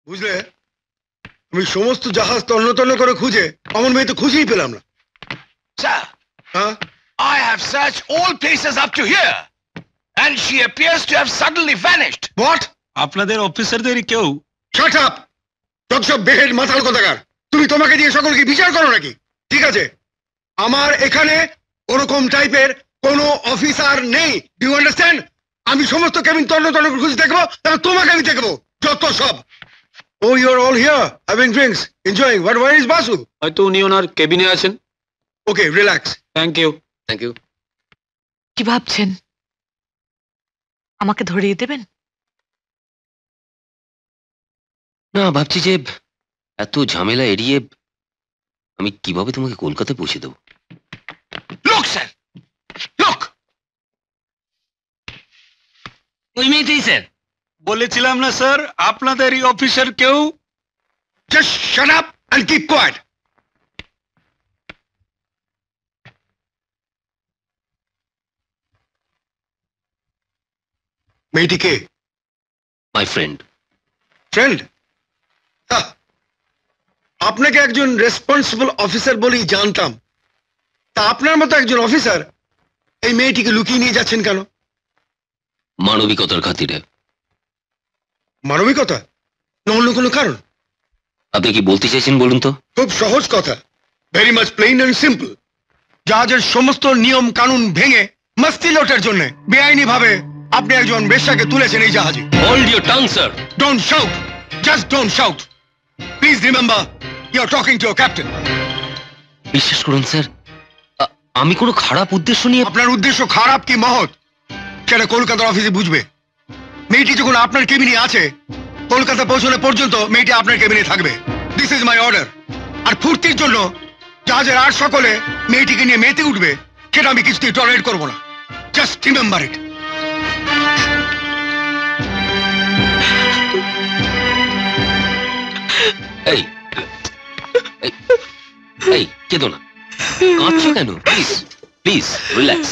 বুঝলে, আমি সমস্ত জাহাজ তন্ন তন্ন করে খুঁজে আমার মেয়ে তো খুঁজেই পেলাম না। Sir, I have searched all places up to here, and she appears to have suddenly vanished. What? আপনাদের অফিসারদেরই কেউ? Shut up! যত সব বেহেড মাথাল কথাকার। তুমি তোমাকে দিয়ে সকলকে বিচার করো নাকি? ঠিক আছে, আমার এখানে ওরকম টাইপের কোনো অফিসার নেই। Do you understand? আমি সমস্ত কেবিন তন্ন তন্ন করে খুঁজে দেখবো, তাহলে তোমাকে আমি দেখবো যত সব। Oh, you're all here having drinks, enjoying. Where is Basu? হয়তো উনি ওনার কেবিনে আছেন। Okay, relax. Thank you. Thank you. কি ভাবছেন, আমাকে ধরিয়ে দেবেন? না, ভাবছি যে এত ঝামেলা এড়িয়ে আমি কিভাবে তোমাকে কলকাতায় পৌঁছে দেবো। Look, sir. Look. ওই মেয়েটাই স্যার। বলেছিলাম না স্যার, আপনাদেরই অফিসার কেউ? Just shut up and keep quiet. মেয়েটি কে? My friend. ফ্রেন্ড? আপনাকে একজন রেসপন্সিবল অফিসার বলেই জানতাম। তা আপনার মতো একজন অফিসার এই মেয়েটিকে লুকিয়ে নিয়ে যাচ্ছেন কেন? মানবিকতার খাতিরে। মানবিকতা? না অন্য কোনো কারণ? আপনি কি বলতে চাইছেন বলুন তো? খুব সহজ কথা, very much plain and simple. জাহাজের সমস্ত নিয়ম কানুন ভেঙে মস্তি লোটের জন্য বেআইনি ভাবে আপনি একজন বেশ্যাকে তুলেছেন এই জাহাজে। Hold your tongue sir. Don't shout, just don't shout. Please remember you are talking to a captain. বিশ্বাস করুন স্যার, আমি কোনো খারাপ উদ্দেশ্য নিয়ে। আপনার উদ্দেশ্য খারাপ কি মহৎ সেটা কলকাতার অফিসে বুঝবে। মেয়েটি যখন আপনার কেবিনে আছে, কলকাতা পৌঁছানো পর্যন্ত মেয়েটি আপনার কেবিনে থাকবে। This is my order. আর ফুর্তির জন্য জাহাজের আর সকলে মেয়েটিকে নিয়ে মেতে উঠবে, সেটা আমি কিছুতেই টলারেট করবো না। Just remember it. এই এই কেঁদো না, কাঁদছো কেন? Please please relax.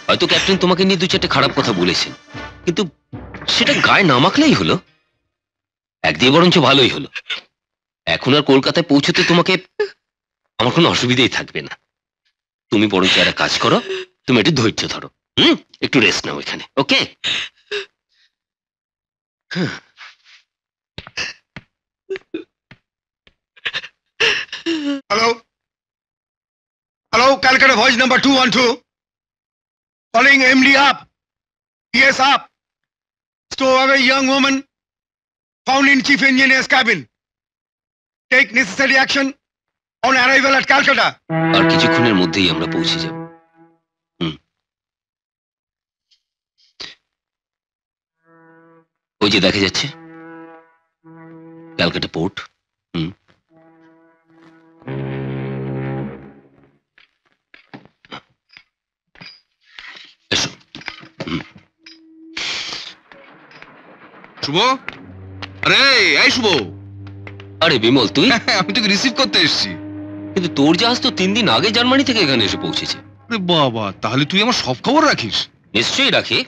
হয়তো ক্যাপ্টেন তোমাকে নিয়ে দু চারটে খারাপ কথা বলেছেন, কিন্তু সেটা গায়ে না মাখলেই হলো। একদিকে বরঞ্চ ভালোই হলো। এখন আর কলকাতায় পৌঁছতে তোমাকে আমার কোনো অসুবিধাই থাকবে না। তুমি বরঞ্চ একটা কাজ করো, তুমি একটু ধৈর্য ধরো, একটু রেস্ট নাও এখানে, okay? Hello hello, Calcutta voice number 212, calling MD up. Yes, up. Stow away young woman found in chief engineer's cabin. Take necessary action on arrival at Calcutta. আর কিছুক্ষণের মধ্যেই আমরা পৌঁছে যাব। ওই যে দেখা যাচ্ছে ক্যালকাটা পোর্ট। এসো। শুভ, আরে এই শুভ। আরে বিমল তুই? আমি তোকে রিসিভ করতে এসেছি। কিন্তু তোর জাহাজ তো 3 দিন আগে জার্মানি থেকে এখানে এসে পৌঁছেছে। আরে বাবা, তাহলে তুই আমার সব খবর রাখিস? নিশ্চয়ই রাখি,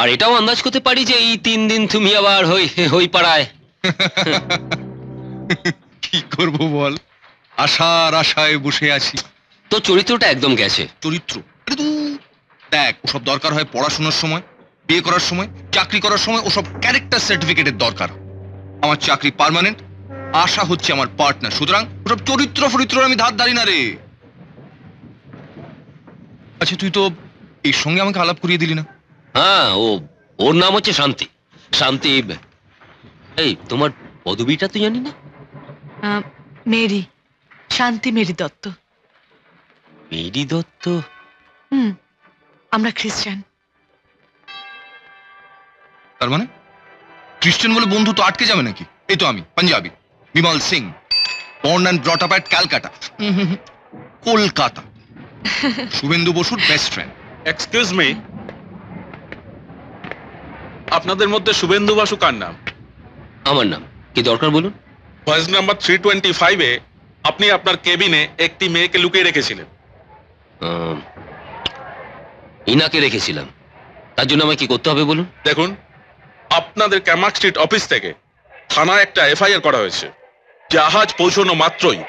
আর এটাও আন্দাজ করতে পারি যে এই 3 দিন তুমি আবার হই পাড়ায়। কি করব বল, আশার আশায় বসে আছি। তো চরিত্রটা একদম গেছে। চরিত্র? আরে তুই দেখ, ওসব দরকার হয় পড়াশোনার সময়, বিয়ে করার সময়, চাকরি করার সময়। ওসব ক্যারেক্টার সার্টিফিকেটের দরকার। আমার চাকরি পার্মানেন্ট, আশা হচ্ছে আমার পার্টনার, সুতরাং ওসব চরিত্র ফরিত্র আমি ধার ধারি না রে। আচ্ছা, তুই তো এর সঙ্গে আমাকে আলাপ করিয়ে দিলি না। হ্যাঁ, ওর নাম হচ্ছে শান্তি। শান্তি। এই তোমার পদবিটা তো জানি না। মেরি, শান্তি মেরি দত্ত। মেরি দত্ত? আমরা খ্রিস্টান। তার মানে খ্রিস্টান বলে বন্ধু তো আটকে যাবে নাকি? এই তো আমি panjabi, Bimal Singh, born and brought up at Calcutta, Kolkata. Suvendu বসুর বেস্ট ফ্রেন্ড। এক্সকিউজ মি, আপনাদের মধ্যে শুভেন্দু বসু কার নাম? আমার নাম। কি দরকার বলুন? ভয়েস নাম্বার 325-এ আপনি আপনার কেবিনে একটি মেয়েকে লুকিয়ে রেখেছিলেন। ইনাকে রেখেছিলাম, তার জন্য আমায় কি করতে হবে বলুন? দেখুন, আপনাদের ক্যামাক স্ট্রিট অফিস থেকে থানায় একটা এফআইআর করা হয়েছে। জাহাজ পৌঁছানো মাত্রই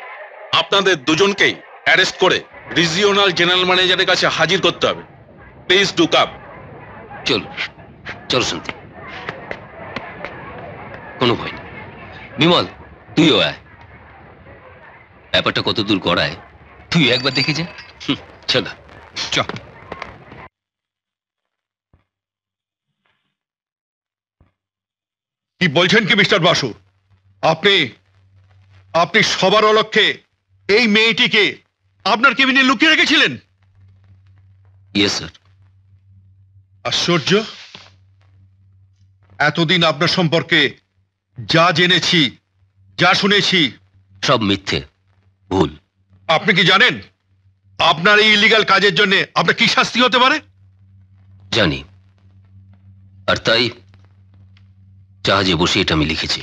আপনাদের দুজনকেই অ্যারেস্ট করে রিজিওনাল জেনারেল ম্যানেজারের কাছে হাজির করতে হবে। Please do come. চলো চলো শান্তি, কোনো ভয় নেই। বিমল, তুইও আয়। ব্যাপারটা কত দূর গড়ায় তুই একবার দেখে যা। চলো চ। কি বলছেন কি মিস্টার বাসু? আপনি আপনি সবার অলক্ষ্যে এই মেয়েটিকে আপনার কেবিনে লুকিয়ে রেখেছিলেন? Yes sir. আশ্চর্য, এতদিন আপনার সম্পর্কে যা জেনেছি, যা শুনেছি, সব মিথ্যে, ভুল। আপনি কি জানেন আপনার এই ইলিগাল কাজের জন্য আপনার কি শাস্তি হতে পারে? জানি, আর তাই জাহাজে বসে এটা আমি লিখেছি।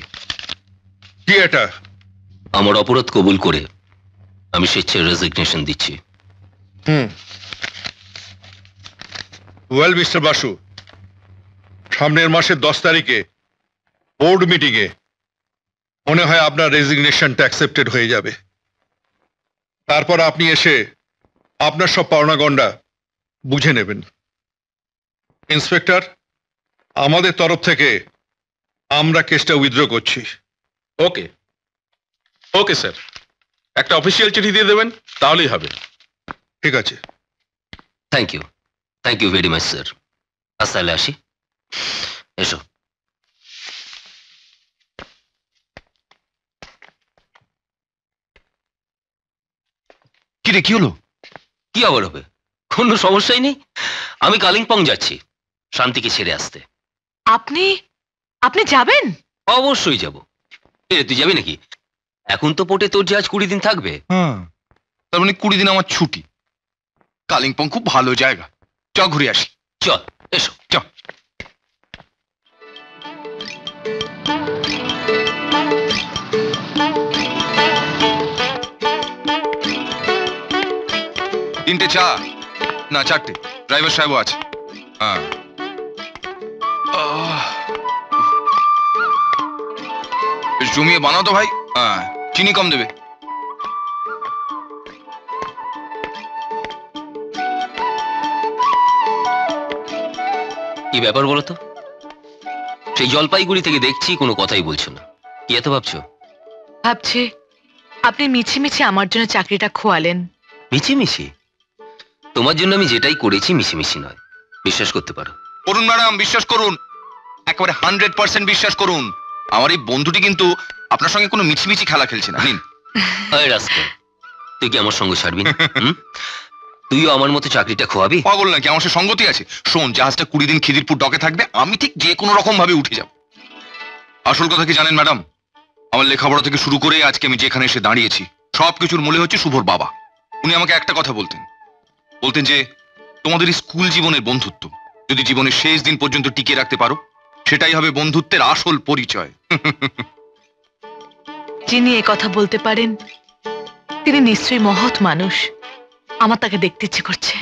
কি এটা? আমার অপরাধ কবুল করে আমি স্বেচ্ছায় রেজিগনেশন দিচ্ছি। ওয়েল মিস্টার বাসু, সামনের মাসের 10 তারিখে বোর্ড মিটিংয়ে মনে হয় আপনার রেজিগনেশনটা অ্যাকসেপ্টেড হয়ে যাবে। তারপর আপনি এসে আপনার সব পাওনাগন্ডা বুঝে নেবেন। ইন্সপেক্টর, আমাদের তরফ থেকে আমরা কেসটা উইথড্র করছি। ওকে ওকে স্যার, একটা অফিসিয়াল চিঠি দিয়ে দেবেন, তাহলেই হবে। ঠিক আছে। Thank you very much sir. আজ তাহলে আসি, এসো। কি রে, কি হলো? কি আবার হবে? কোনো সমস্যাই নেই। আমি কালিম্পং যাচ্ছি শান্তিকে ছেড়ে আসতে। আপনি আপনি যাবেন? অবশ্যই যাব। তুই যাবি নাকি? এখন তো পোর্টে তোর জাহাজ 20 দিন থাকবে। হ্যাঁ, তার মানে 20 দিন আমার ছুটি। কালিম্পং খুব ভালো জায়গা, চ ঘুরে আসি। চল, এসো। চ। তিনটে চা, না 4টে, ড্রাইভার সাহেবও আছে। হ্যাঁ, বেশ জমিয়ে বানাও তো ভাই। হ্যাঁ, চিনি কম দেবে। কি ব্যাপার বলো তো? সেই জলপাইগুড়ি থেকে দেখছি কোনো কথাই বলছো না, কি এত ভাবছো? ভাবছি আপনি মিছি মিছি আমার জন্য চাকরিটা খোয়ালেন। মিছিমিছি? তোমার জন্য আমি যেটাই করেছি মিছিমিছি নয়, বিশ্বাস করতে পারো। করুন ম্যাডাম, বিশ্বাস করুন, একেবারে 100% বিশ্বাস করুন। আমার এই বন্ধুটি কিন্তু আপনার সঙ্গে কোনো মিছিমিছি খেলা খেলছে না। নিন। আরে রাস্তা, তুই কি আমার সঙ্গে ছাড়বি না? তুইও আমার মতো চাকরিটা খোয়াবি? পাগল নাকি? আমার সে সঙ্গতি আছে। শোন, জাহাজটা 20 দিন খিদিরপুর ডকে থাকবে, আমি ঠিক যে কোনো রকম ভাবে উঠে যাব। আসল কথা কি জানেন ম্যাডাম, আমার লেখাপড়া থেকে শুরু করে আজকে আমি যেখানে এসে দাঁড়িয়েছি সবকিছুর মূলে হচ্ছে শুভর বাবা। উনি আমাকে একটা কথা বলতেন যে তোমাদের স্কুল জীবনের বন্ধুত্ব যদি জীবনের শেষ দিন পর্যন্ত টিকিয়ে রাখতে পারো, সেটাই হবে বন্ধুত্বের আসল পরিচয়। যিনি এ কথা বলতে পারেন তিনি নিশ্চয়ই মহৎ মানুষ। আমার তাকে দেখতে ইচ্ছে করছে।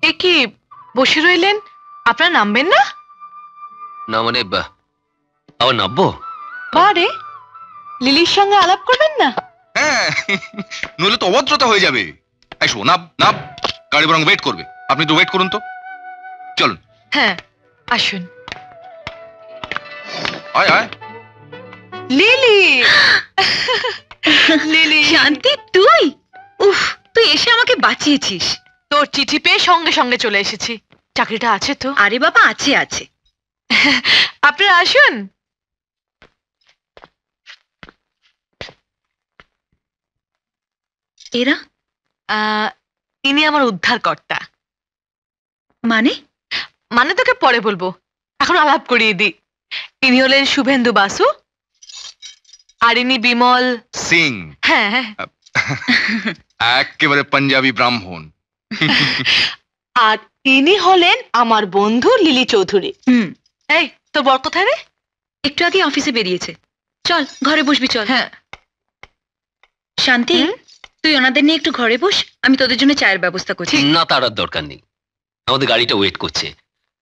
এ কি বসে রইলেন? আপনারা নামবেন না? না মানে আবার নামবো? বারে, লিলির সঙ্গে আলাপ করবেন না? হ্যাঁ, নইলে তো অভদ্রতা হয়ে যাবে। এসো, নাব নাব, গাড়ি বরং ওয়েট করবে। আপনি তো ওয়েট করুন তো। চলুন। হ্যাঁ, আসুন। আয় আয়। লিলি লিলি, শান্তি, তুই? উফ, তুই এসে আমাকে বাঁচিয়েছিস। তোর চিঠি পেয়ে সঙ্গে সঙ্গে চলে এসেছি। চাকরিটা আছে তো? আরে বাবা, আছে আছে। আপনারা আসুন। এরা ইনি আমার উদ্ধারকর্তা। মানে? মানে তোকে পরে বলবো, এখন আলাপ করিয়ে দিই। ইনি হলেন শুভেন্দু বাসু, আর ইনি বিমল সিং। হ্যাঁ, একেবারে পাঞ্জাবি ব্রাহ্মণ। আর ইনি হলেন আমার বন্ধু লিলি চৌধুরী। এই তোর বর কোথায় রে? একটু আগে অফিসে বেরিয়েছে। চল ঘরে বসবি, চল। হ্যাঁ। শান্তি, তুই ওনাদের নিয়ে একটু ঘরে বস, আমি তোদের জন্য চায়ের ব্যবস্থা করছি। না, তার আর দরকার নেই, আমাদের গাড়িটা ওয়েট করছে।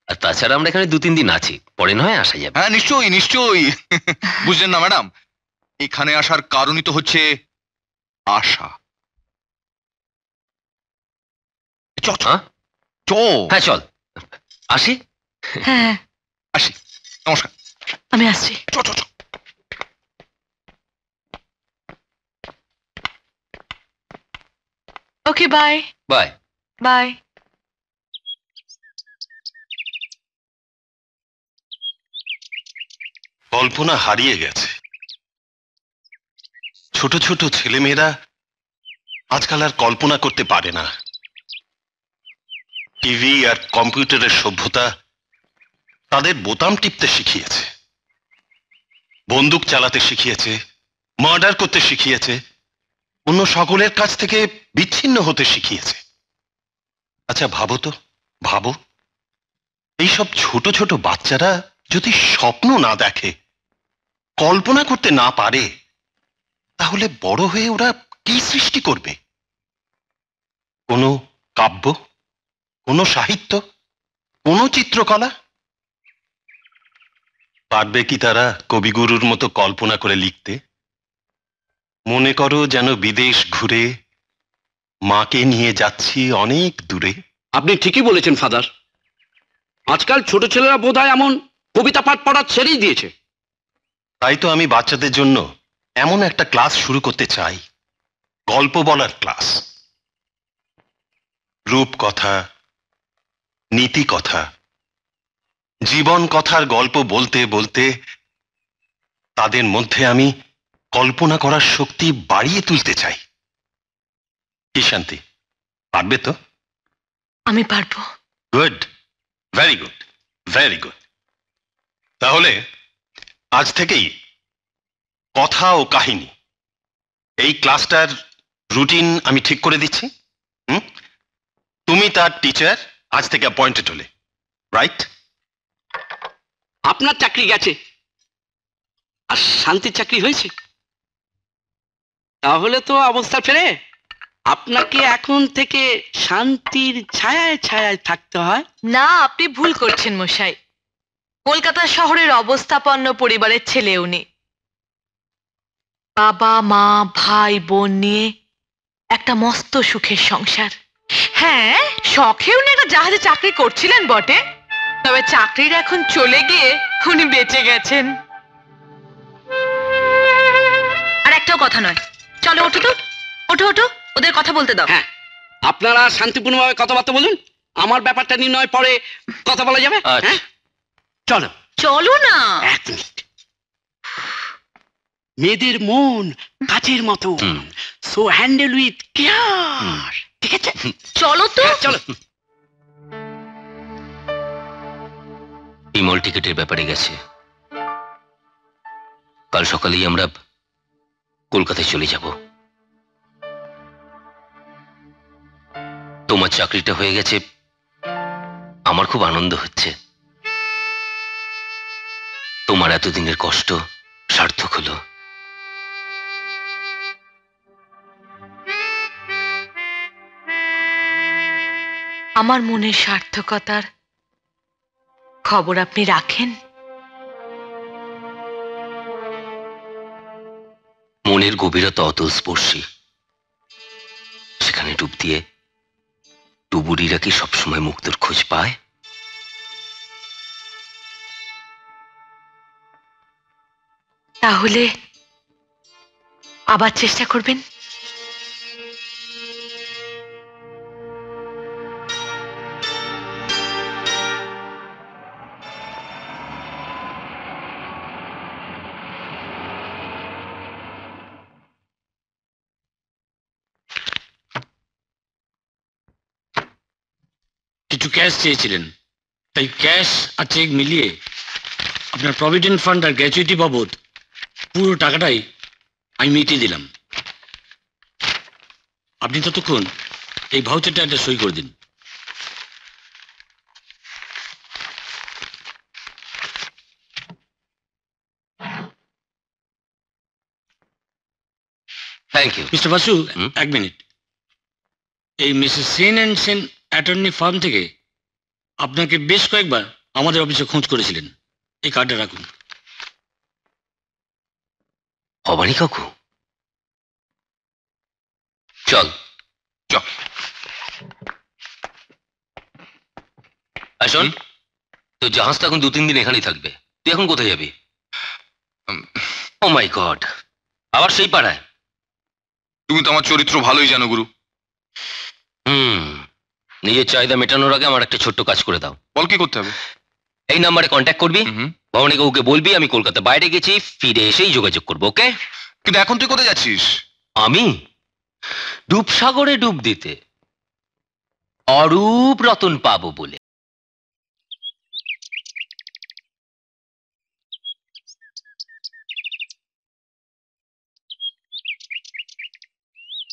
আর তাছাড়া আমরা এখানে 2-3 দিন আছি, পরে নয় আসা যাবে। হ্যাঁ নিশ্চয়ই নিশ্চয়ই। বুঝলেন না ম্যাডাম, এখানে আসার কারণই তো হচ্ছে আশা। চ চ হ্যাঁ চ। হ্যাঁ চল আসি। হ্যাঁ আসি, নমস্কার। আমি আসছি। চ চ চ। Okay bye. বাই। বাই। কল্পনা হারিয়ে গেছে। ছোট ছোট ছেলেমেয়েরা আজকাল আর কল্পনা করতে পারে না। টিভি আর কম্পিউটারের সভ্যতা তাদের বোতাম টিপতে শিখিয়েছে, বন্দুক চালাতে শিখিয়েছে, মার্ডার করতে শিখিয়েছে, অন্য সকলের কাছ থেকে বিচ্ছিন্ন হতে শিখিয়েছে। আচ্ছা ভাবো তো, ভাবো, এইসব ছোট ছোট বাচ্চারা যদি স্বপ্ন না দেখে, কল্পনা করতে না পারে, তাহলে বড় হয়ে ওরা কি সৃষ্টি করবে? কোনো কাব্য, কোনো সাহিত্য, কোনো চিত্রকলা? পারবে কি তারা কবিগুরুর মতো কল্পনা করে লিখতে? মনে করো যেন বিদেশ ঘুরে মাকে নিয়ে যাচ্ছি অনেক দূরে। আপনি ঠিকই বলেছেন ফাদার, আজকাল ছোট ছেলেরা বোধহয় এমন কবিতা পাঠ পড়া ছেড়েই দিয়েছে। তাই তো আমি বাচ্চাদের জন্য এমন একটা ক্লাস শুরু করতে চাই, গল্প বলার ক্লাস। রূপকথা, নীতি কথা, জীবন কথার গল্প বলতে বলতে তাদের মধ্যে আমি কল্পনা করার শক্তি বাড়িয়ে তুলতে চাই। কি শান্তি, পারবে তো? আমি পারবো। Good, very good, very good. তাহলে আজ থেকেই কথা ও কাহিনী, এই ক্লাসটার রুটিন আমি ঠিক করে দিচ্ছি। তুমি তার টিচার, আজ থেকে অ্যাপয়েন্টেড হলে, রাইট? আপনার চাকরি গেছে আর শান্তির চাকরি হয়েছে, তাহলে তো অবস্থা ফেরে আপনাকে এখন থেকে শান্তির ছায়ায় ছায়ায় থাকতে হয়। না, আপনি ভুল করছেন মশাই। কলকাতা শহরের অবস্থাপন্ন পরিবারের ছেলে উনি। বাবা মা ভাই বোন নিয়ে একটা মস্ত সুখের সংসার। হ্যাঁ, শখে উনি একটা জাহাজে চাকরি করছিলেন বটে, তবে চাকরির এখন চলে গিয়ে উনি বেঁচে গেছেন। আর একটাও কথা নয়, চলো ওঠো তো, ওঠো ওঠো, ওদের কথা বলতে দাও। হ্যাঁ, আপনারা শান্তিপূর্ণভাবে কথাবার্তা বলুন, আমার ব্যাপারটা নিয়ে নয় পরে কথা বলা যাবে। হ্যাঁ চলো চলো না। এক মিনিট। মেয়েদের মন কাচের মতো, সো হ্যান্ডেল উইথ কেয়ার। ঠিক আছে, চলো তো। চলো। বিমল টিকিটের ব্যাপারে গেছে, কাল সকালেই আমরা কলকাতায় চলে যাব। তোমার চাকরিটা হয়ে গেছে, আমার খুব আনন্দ হচ্ছে। তোমার এতদিনের কষ্ট সার্থক হলো। আমার মনের সার্থকতার খবর আপনি রাখেন? মনের গভীরতা অতলস্পর্শী, সেখানে ডুব দিয়ে ডুবুরিরা কি সবসময় মুক্তর খোঁজ পায়? তাহলে আবার চেষ্টা করবেন। কিছু ক্যাশ চেয়েছিলেন, তাই ক্যাশ আর চেক মিলিয়ে আপনার প্রভিডেন্ট ফান্ড আর গ্র্যাচুইটি বাবদ পুরো টাকাটাই আমি মিটিয়ে দিলাম। আপনি ততক্ষণ এই ভাউচারটা একটা সই করে দিন। Thank you. Mister Basu, hmm? এক মিনিট। এই Mrs Sen and Sen attorney firm থেকে আপনাকে বেশ কয়েকবার আমাদের অফিসে খোঁজ করেছিলেন। এই কার্ডটা রাখুন। ভবানী কাকু, চল চল। শোন, তো জাহাজটা এখন 2-3 দিন এখানেই থাকবে। তুই এখন কোথায় যাবি? ও মাই গড, আবার সেই পাড়ায়? তুমি তো আমার চরিত্র ভালোই জানো গুরু। নিজের চাহিদা মেটানোর আগে আমার একটা ছোট্ট কাজ করে দাও। বল, কি করতে হবে? এই নাম্বারে কন্ট্যাক্ট করবি, ভবানী কাকুকে বলবি আমি কলকাতা বাইরে গেছি, ফিরে এসেই যোগাযোগ করবো। ওকে? কিন্তু এখন তুই কোথায় যাচ্ছিস? আমি ডুবসাগরে ডুব দিতে, অরূপ রতন পাবো বলে।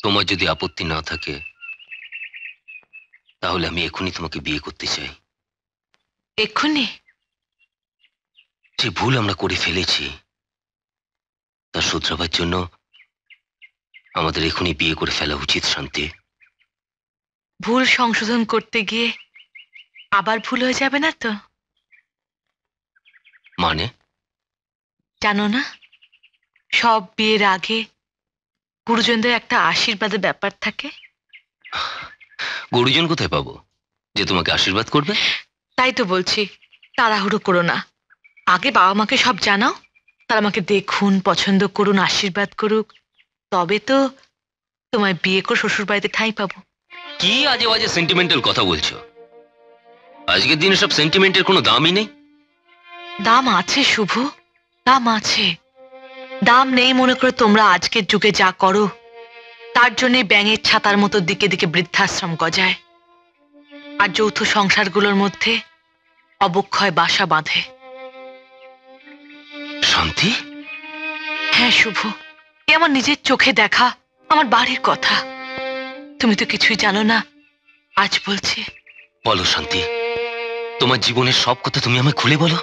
তোমার যদি আপত্তি না থাকে তাহলে আমি এখনই তোমাকে বিয়ে করতে চাই। এক্ষুনি? যে ভুল আমরা করে ফেলেছি তা শুধরাবার জন্য আমাদের এখনই বিয়ে করে ফেলা উচিত। শান্তি, ভুল সংশোধন করতে গিয়ে আবার ভুল হয়ে যাবে না তো? মানে? জানো না, সব বিয়ের আগে গুরুজনদের একটা আশীর্বাদের ব্যাপার থাকে। গুরুজন কোথায় পাবো যে তোমাকে আশীর্বাদ করবে? তাই তো বলছি, তাড়াহুড়ো করো না। আগে বাবা মাকে সব জানাও, তারা আমাকে দেখুন, পছন্দ করুন, আশীর্বাদ করুক, তবে তো তোমায় বিয়ে করে শ্বশুর বাড়িতে ঠাঁই পাবো। কি আজে বাজে সেন্টিমেন্টাল কথা বলছো? আজকের দিনে সব সেন্টিমেন্টের কোনো দামই নেই। দাম আছে শুভ, দাম আছে। দাম নেই মনে করে তোমরা আজকের যুগে যা করো, তার জন্য ব্যাঙের ছাতার মতো দিকে দিকে বৃদ্ধাশ্রম গজায়, আর যৌথ সংসারগুলোর মধ্যে অবক্ষয় বাসা বাঁধে। শান্তি? হ্যাঁ শুভ, এ আমার নিজের চোখে দেখা, আমার বাড়ির কথা। তুমি তো কিছুই জানো না, আজ বলছি। বলো শান্তি, তোমার জীবনের সব কথা তুমি আমায় খুলে বলো।